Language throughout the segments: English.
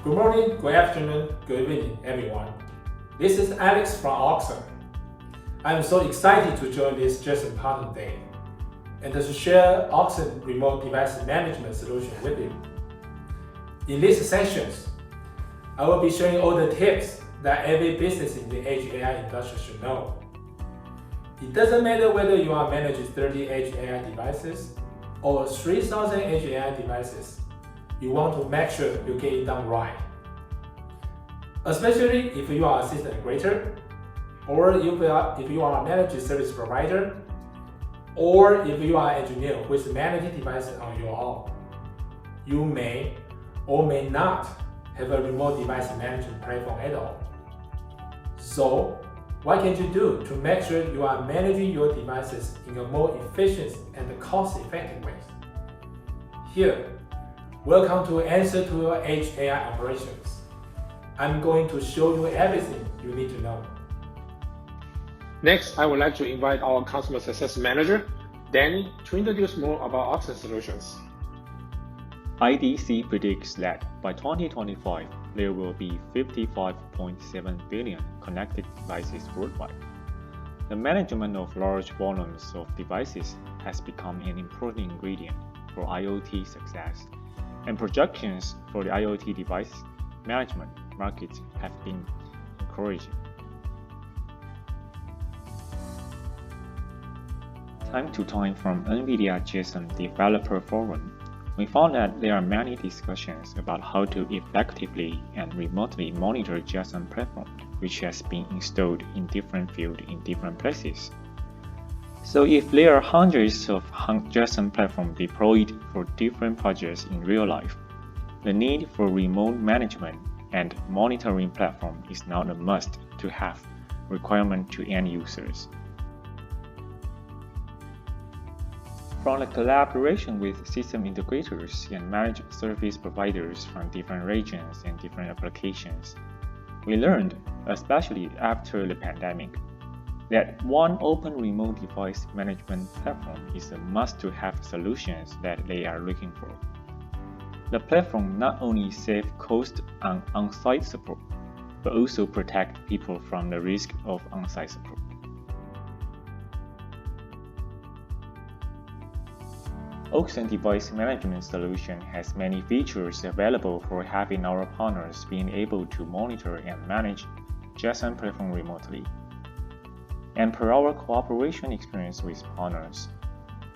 Good morning, good afternoon, good evening, everyone. This is Alex from Allxon. I'm so excited to join this Jetson Partner Day and to share Allxon remote device management solution with you. In these sessions, I will be sharing all the tips that every business in the Edge AI industry should know. It doesn't matter whether you are managing 30 Edge AI devices or 3,000 Edge AI devices. You want to make sure you get it done right. Especially if you are a system integrator, or if you are a managed service provider, or if you are an engineer who is managing devices on your own. You may or may not have a remote device management platform at all. So, what can you do to make sure you are managing your devices in a more efficient and cost-effective way? Here, welcome to Answer to Your Edge AI Operations. I'm going to show you everything you need to know. Next, I would like to invite our Customer Success Manager, Danny, to introduce more about Allxon solutions. IDC predicts that by 2025, there will be 55.7 billion connected devices worldwide. The management of large volumes of devices has become an important ingredient for IoT success, and projections for the IoT device management market have been encouraging. Time to time from NVIDIA Jetson Developer Forum, we found that there are many discussions about how to effectively and remotely monitor Jetson platform, which has been installed in different fields in different places. So if there are hundreds of Jetson platforms deployed for different projects in real life, the need for remote management and monitoring platform is now a must-to-have requirement to end users. From the collaboration with system integrators and managed service providers from different regions and different applications, we learned, especially after the pandemic, that one open remote device management platform is a must-to-have solutions that they are looking for. The platform not only saves cost on on-site support, but also protect people from the risk of on-site support. Allxon Device Management Solution has many features available for having our partners being able to monitor and manage Jetson platform remotely. And per our cooperation experience with partners,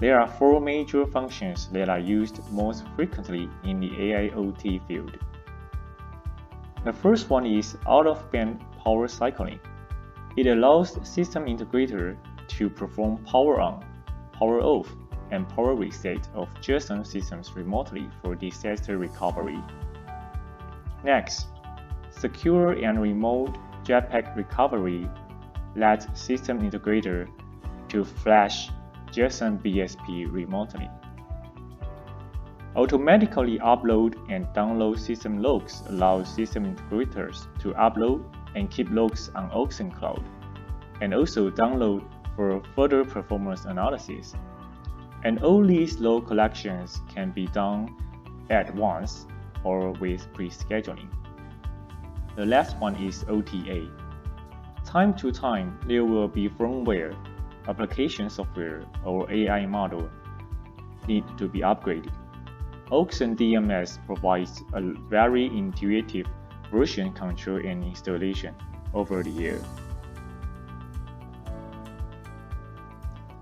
there are 4 major functions that are used most frequently in the AIoT field. The first one is out-of-band power cycling. It allows system integrator to perform power on, power off, and power reset of Jetson systems remotely for disaster recovery. Next, secure and remote Jetpack recovery lets system integrator to flash Jetson BSP remotely. Automatically upload and download system logs allows system integrators to upload and keep logs on Allxon Cloud, and also download for further performance analysis. And all these log collections can be done at once or with pre-scheduling. The last one is OTA. Time to time, there will be firmware, application software, or AI model need to be upgraded. Allxon DMS provides a very intuitive version control and installation over the air.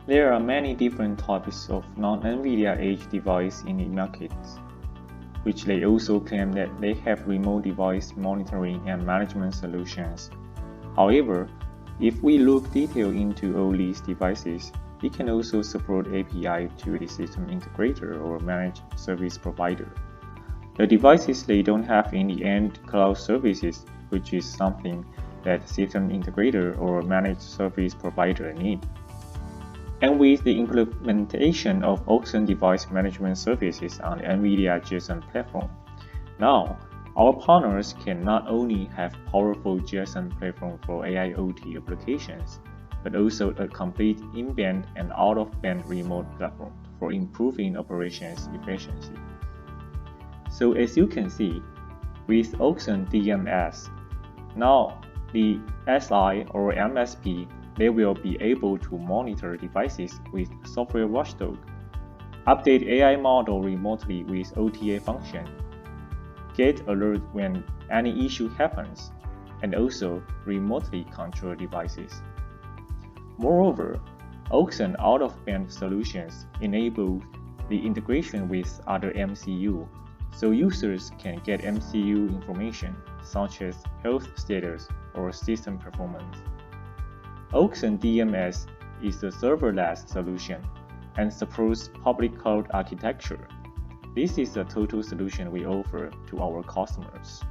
There are many different types of non-NVIDIA Edge device in the market, which they also claim that they have remote device monitoring and management solutions. However, if we look detail into all these devices, it can also support API to the system integrator or managed service provider. The devices they don't have in the end cloud services, which is something that system integrator or managed service provider need. And with the implementation of Allxon device management services on the NVIDIA Jetson platform, now our partners can not only have powerful Jetson platform for AIoT applications, but also a complete in-band and out-of-band remote platform for improving operations efficiency. So as you can see, with Allxon DMS. Now, the SI or MSP, they will be able to monitor devices with software watchdog, update AI model remotely with OTA function, get alert when any issue happens, and also remotely control devices. Moreover, Allxon out-of-band solutions enable the integration with other MCU, so users can get MCU information such as health status or system performance. Allxon DMS is a serverless solution and supports public cloud architecture. This is a total solution we offer to our customers.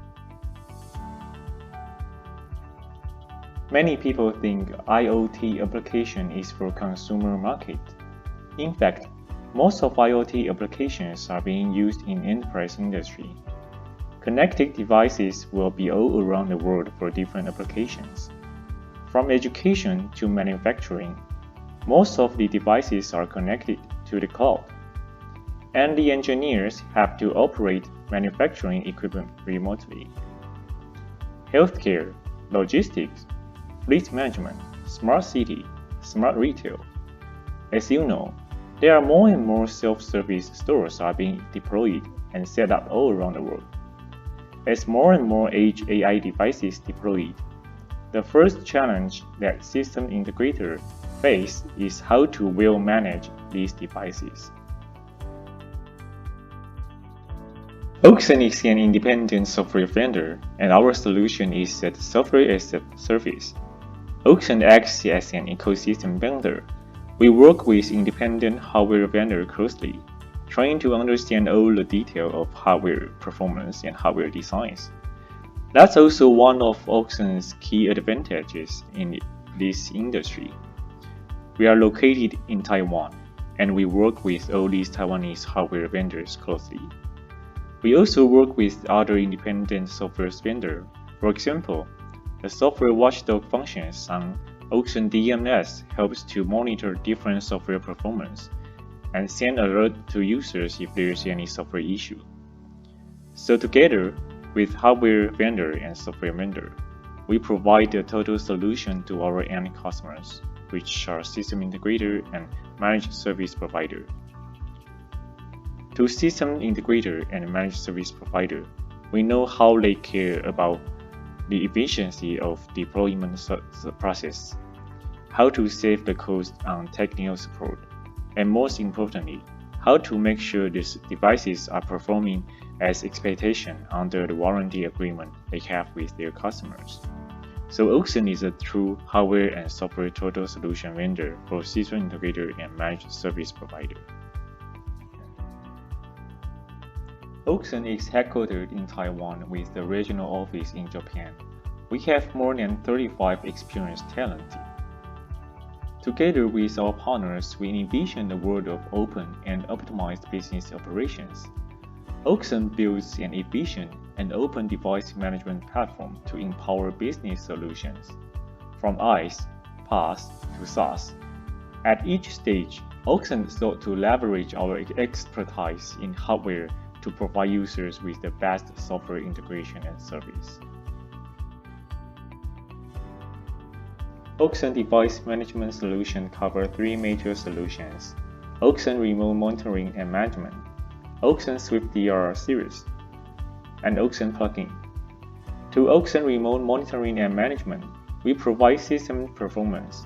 Many people think IoT application is for consumer market. In fact, most of IoT applications are being used in enterprise industry. Connected devices will be all around the world for different applications. From education to manufacturing, most of the devices are connected to the cloud, and the engineers have to operate manufacturing equipment remotely. Healthcare, logistics, fleet management, smart city, smart retail. As you know, there are more and more self-service stores are being deployed and set up all around the world. As more and more edge AI devices deployed, the first challenge that system integrators face is how to well manage these devices. Allxon is an independent software vendor, and our solution is that software as a service. Allxon acts as an ecosystem vendor. We work with independent hardware vendors closely, trying to understand all the detail of hardware performance and hardware designs. That's also one of Allxon's key advantages in this industry. We are located in Taiwan, and we work with all these Taiwanese hardware vendors closely. We also work with other independent software vendors. For example, the software watchdog functions on Allxon DMS helps to monitor different software performance and send alert to users if there is any software issue. So together, with hardware vendor and software vendor, we provide a total solution to our end customers, which are system integrator and managed service provider. To system integrator and managed service provider, we know how they care about the efficiency of deployment process, how to save the cost on technical support, and most importantly, how to make sure these devices are performing as expectation under the warranty agreement they have with their customers. So Allxon is a true hardware and software total solution vendor for system integrator and managed service provider. Allxon is headquartered in Taiwan with the regional office in Japan. We have more than 35 experienced talent. Together with our partners, we envision the world of open and optimized business operations. Allxon builds an efficient and open device management platform to empower business solutions, from IaaS, PaaS to SaaS. At each stage, Allxon sought to leverage our expertise in hardware to provide users with the best software integration and service. Allxon Device Management Solution covers three major solutions: Allxon Remote Monitoring and Management, Allxon SwiftDR Series, and Allxon Plugin. To Allxon Remote Monitoring and Management, we provide system performance,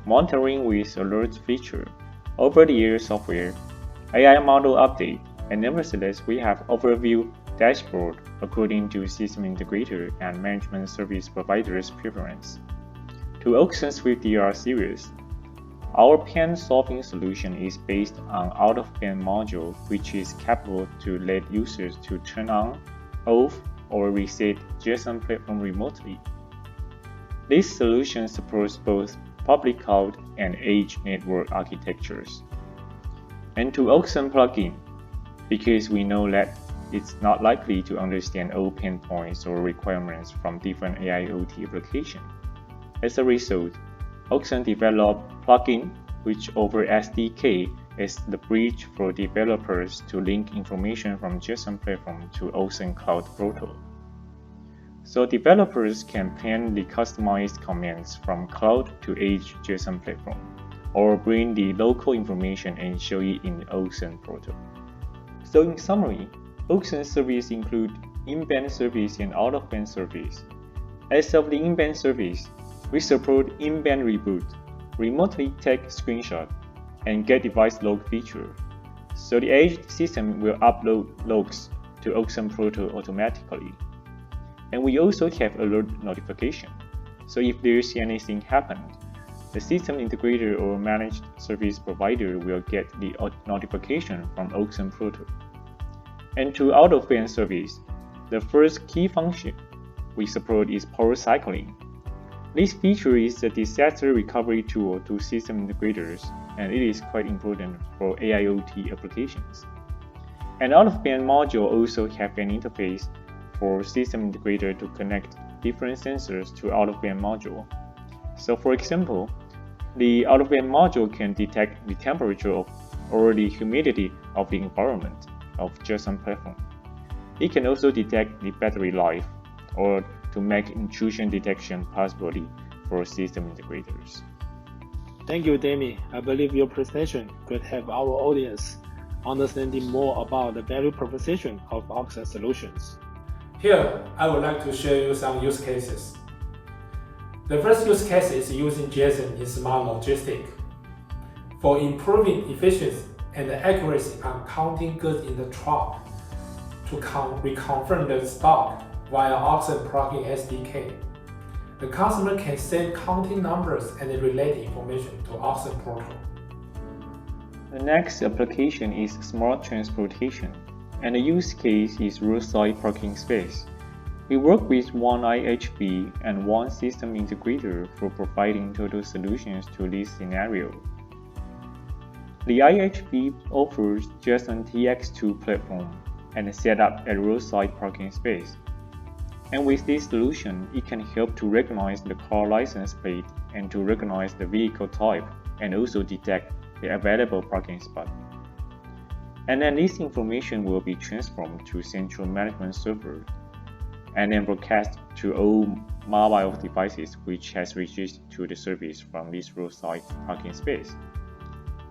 monitoring with alert feature, over-the-air software, AI model update, and nevertheless, we have overview dashboard according to system integrator and management service provider's preference. To Allxon SwiftDR series, our pan-solving solution is based on out-of-band module, which is capable to let users to turn on, off, or reset Jetson platform remotely. This solution supports both public cloud and edge network architectures. And to Allxon Plugin, because we know that it's not likely to understand all pain points or requirements from different AIoT applications. As a result, Allxon developed Plugin, which offer SDK as the bridge for developers to link information from Jetson platform to Allxon Cloud Portal. So developers can pen the customized commands from cloud to edge JSON platform, or bring the local information and show it in the Allxon portal. So in summary, Allxon service include in-band service and out-of-band service. As of the in-band service, we support in-band reboot, remotely take screenshot, and get device log feature. So the edge system will upload logs to Allxon portal automatically. And we also have alert notification. So if there's anything happened, the system integrator or managed service provider will get the notification from Allxon portal. And to out-of-band service, the first key function we support is power cycling. This feature is a disaster recovery tool to system integrators, and it is quite important for AIoT applications. An out-of-band module also have an interface for system integrator to connect different sensors to out-of-band module. So for example, the out-of-band module can detect the temperature or the humidity of the environment of JSON platform. It can also detect the battery life or to make intrusion detection possibility for system integrators. Thank you, Danny. I believe your presentation could help our audience understanding more about the value proposition of Allxon solutions. Here, I would like to share you some use cases. The first use case is using Jetson in smart logistics for improving efficiency and accuracy on counting goods in the truck to reconfirm the stock via Allxon plugin SDK. The customer can send counting numbers and related information to Allxon portal. The next application is smart transportation, and the use case is roadside parking space. We work with one IHV and one system integrator for providing total solutions to this scenario. The IHV offers Jetson TX2 platform and set up a roadside parking space. And with this solution, it can help to recognize the car license plate and to recognize the vehicle type and also detect the available parking spot. And then this information will be transformed to central management server and then broadcast to all mobile devices which has registered to the service from this roadside parking space.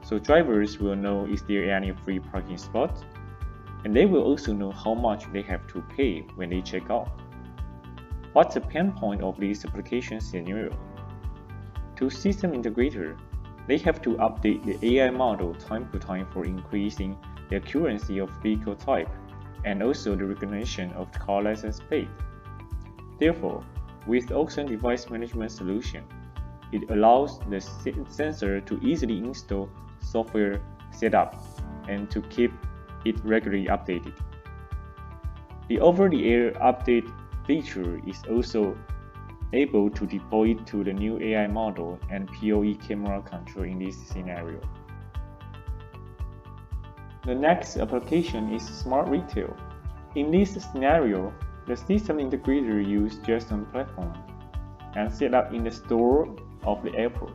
So drivers will know is there any free parking spot, and they will also know how much they have to pay when they check out. What's the pain point of this application scenario? To system integrator, they have to update the AI model time to time for increasing the accuracy of vehicle type and also the recognition of the car license plate. Therefore, with Allxon device management solution, it allows the sensor to easily install software setup and to keep it regularly updated. The over-the-air update feature is also able to deploy it to the new AI model and PoE camera control in this scenario. The next application is smart retail. In this scenario, the system integrator uses Jetson platform and set up in the store of the airport.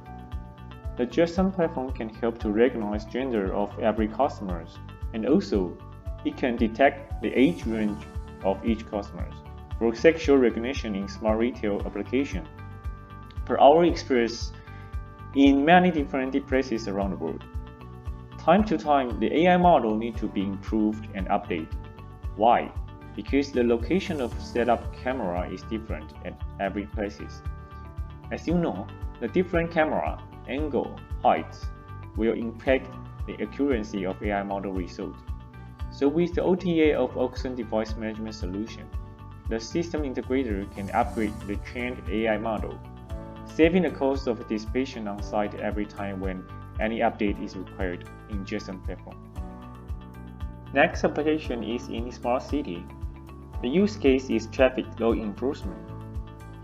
The Jetson platform can help to recognize gender of every customer, and also it can detect the age range of each customer for sexual recognition in smart retail application. Per our experience in many different places around the world, time to time the AI model needs to be improved and updated. Why? Because the location of setup camera is different at every places. As you know, the different camera, angle, height will impact the accuracy of AI model result. So with the OTA of Allxon device management solution, the system integrator can upgrade the trained AI model, saving the cost of dissipation on site every time when any update is required in Jetson platform. Next application is in smart city. The use case is traffic law enforcement.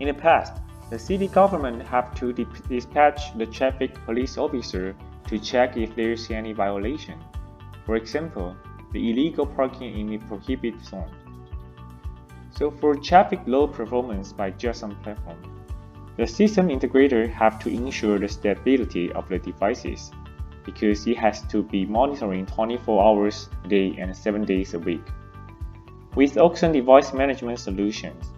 In the past, the city government have to dispatch the traffic police officer to check if there is any violation. For example, the illegal parking in the prohibited zone. So for traffic law performance by Jetson platform, the system integrator have to ensure the stability of the devices because it has to be monitoring 24 hours a day and 7 days a week. With Allxon device management solutions,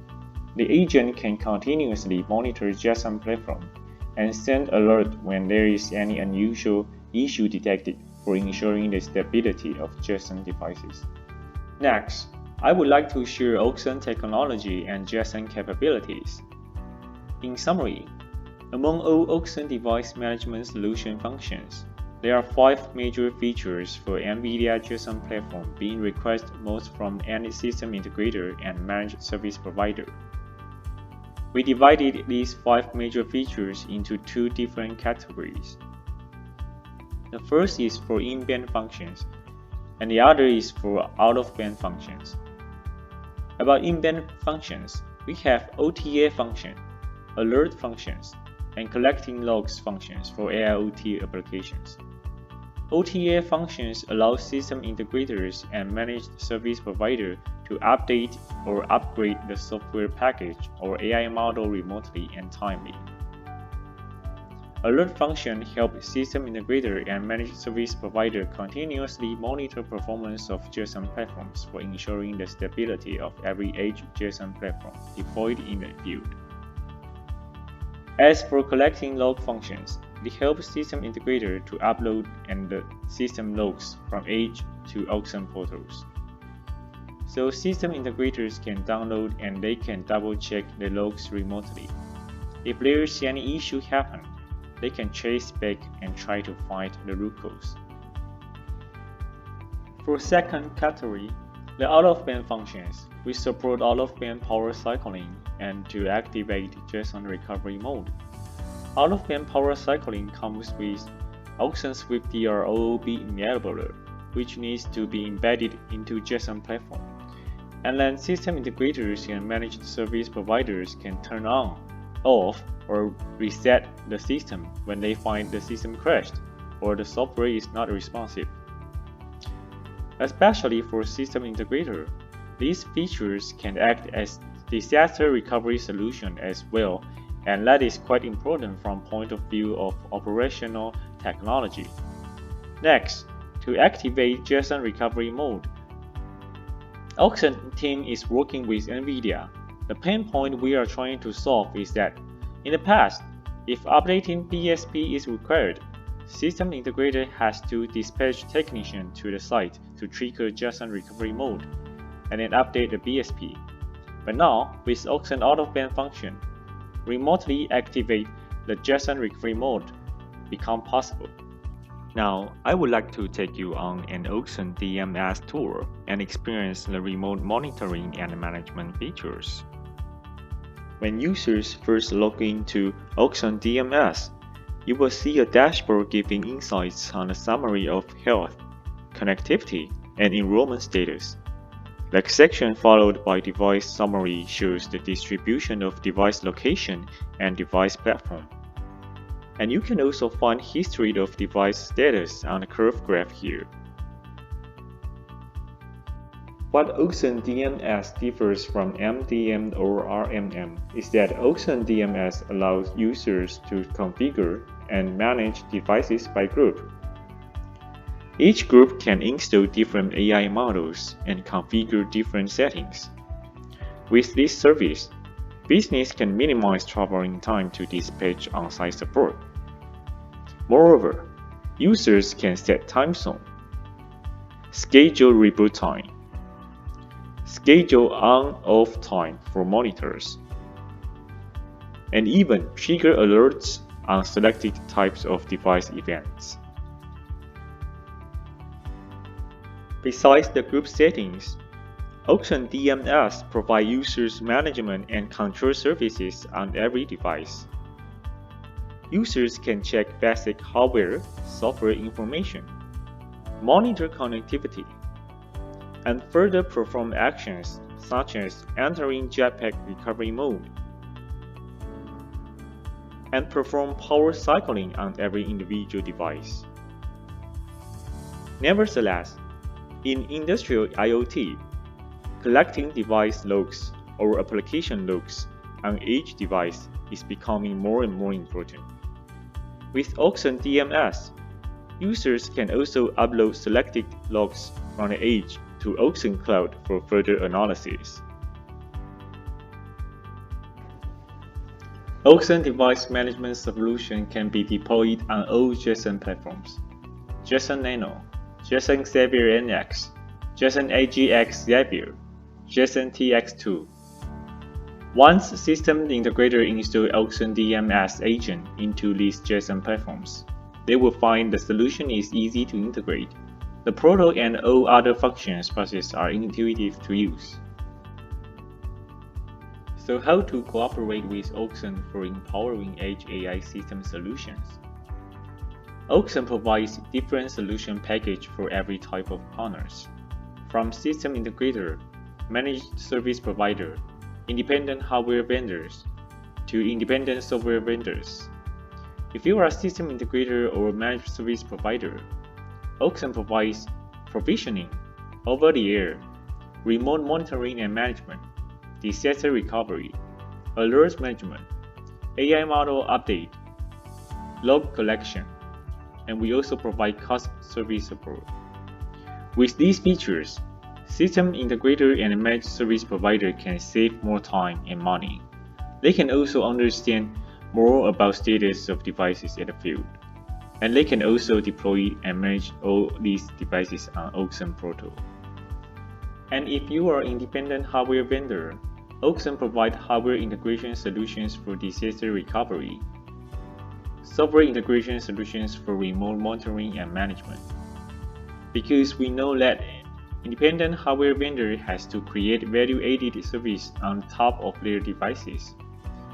The agent can continuously monitor Jetson platform and send alert when there is any unusual issue detected for ensuring the stability of Jetson devices. Next, I would like to share Allxon technology and Jetson capabilities. In summary, among all Allxon device management solution functions, there are 5 major features for NVIDIA Jetson platform being requested most from any system integrator and managed service provider. We divided these 5 major features into 2 different categories. The first is for in-band functions, and the other is for out-of-band functions. About in-band functions, we have OTA function, alert functions, and collecting logs functions for AIoT applications. OTA functions allow system integrators and managed service providers to update or upgrade the software package or AI model remotely and timely. Alert function helps system integrator and managed service provider continuously monitor performance of Jetson platforms for ensuring the stability of every edge Jetson platform deployed in the field. As for collecting log functions, they help system integrator to upload and system logs from edge to Allxon portals. So system integrators can download and they can double-check the logs remotely. If there is any issue happen, they can trace back and try to find the root cause. For second category, the out-of-band functions, we support out-of-band power cycling and to activate Jetson recovery mode. Out-of-band power cycling comes with Allxon SwiftDR OOB enabler, which needs to be embedded into Jetson platform. And then system integrators and managed service providers can turn on, off, or reset the system when they find the system crashed or the software is not responsive. Especially for system integrator, these features can act as disaster recovery solution as well, and that is quite important from point of view of operational technology. Next, to activate Jetson recovery mode, Allxon team is working with NVIDIA. The pain point we are trying to solve is that in the past, if updating BSP is required, system integrator has to dispatch technician to the site to trigger Jetson recovery mode and then update the BSP. But now, with Allxon out-of-band function, remotely activate the Jetson recovery mode become possible. Now, I would like to take you on an Allxon DMS tour and experience the remote monitoring and management features. When users first log into Allxon DMS, you will see a dashboard giving insights on the summary of health, connectivity, and enrollment status. The section followed by device summary shows the distribution of device location and device platform. And you can also find history of device status on the curve graph here. What Allxon DMS differs from MDM or RMM is that Allxon DMS allows users to configure and manage devices by group. Each group can install different AI models and configure different settings. With this service, business can minimize traveling time to dispatch on-site support. Moreover, users can set time zone, schedule reboot time, schedule on-off time for monitors, and even trigger alerts on selected types of device events. Besides the group settings, Allxon DMS provides users management and control services on every device. Users can check basic hardware, software information, monitor connectivity, and further perform actions such as entering Jetpack recovery mode and perform power cycling on every individual device. Nevertheless, in industrial IoT, collecting device logs or application logs on each device is becoming more and more important. With Allxon DMS, users can also upload selected logs from the edge to Allxon Cloud for further analysis. Allxon device management solution can be deployed on all Jetson platforms: Jetson Nano, Jetson Xavier NX, Jetson AGX Xavier, Jetson TX2. Once system integrator install Allxon DMS agent into these Jetson platforms, they will find the solution is easy to integrate. The protocol and all other functions processes are intuitive to use. So how to cooperate with Allxon for empowering edge AI system solutions? Allxon provides different solution package for every type of partners, from system integrator, managed service provider, independent hardware vendors, to independent software vendors. If you are a system integrator or managed service provider, Allxon provides provisioning, over-the-air, remote monitoring and management, disaster recovery, alert management, AI model update, log collection, and we also provide customer service support. With these features, system integrator and managed service provider can save more time and money. They can also understand more about status of devices in the field, and they can also deploy and manage all these devices on Allxon Proto. And if you are an independent hardware vendor, Allxon provides hardware integration solutions for disaster recovery, software integration solutions for remote monitoring and management. Because we know that independent hardware vendor has to create value-added service on top of their devices,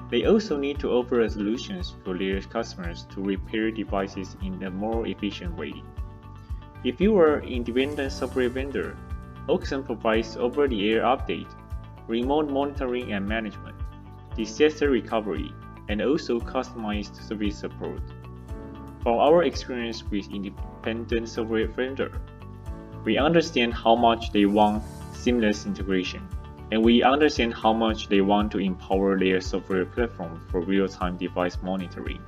they also need to offer solutions for their customers to repair devices in a more efficient way. If you are an independent software vendor, Allxon provides over-the-air update, remote monitoring and management, disaster recovery, and also customized service support. From our experience with independent software vendor, we understand how much they want seamless integration, and we understand how much they want to empower their software platform for real-time device monitoring.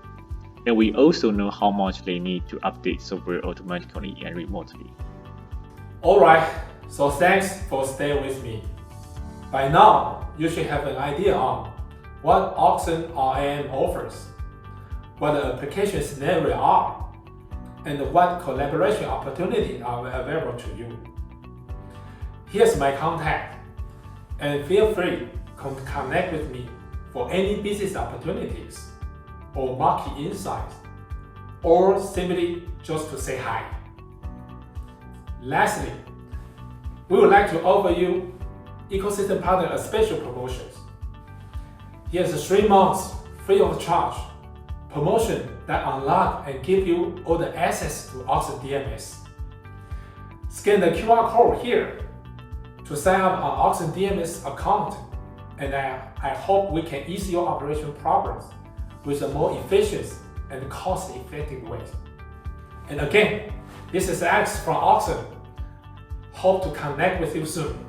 And we also know how much they need to update software automatically and remotely. Alright, so thanks for staying with me. By now, you should have an idea on what Allxon RMM offers, what the application scenarios are, and what collaboration opportunities are available to you. Here's my contact, and feel free to connect with me for any business opportunities or market insights, or simply just to say hi. Lastly, we would like to offer you ecosystem partner a special promotions. Here's a 3 months free of charge promotion that unlock and give you all the access to Allxon DMS. Scan the QR code here to sign up on Allxon DMS account, and I hope we can ease your operation problems with a more efficient and cost-effective way. And again, this is Alex from Allxon. Hope to connect with you soon.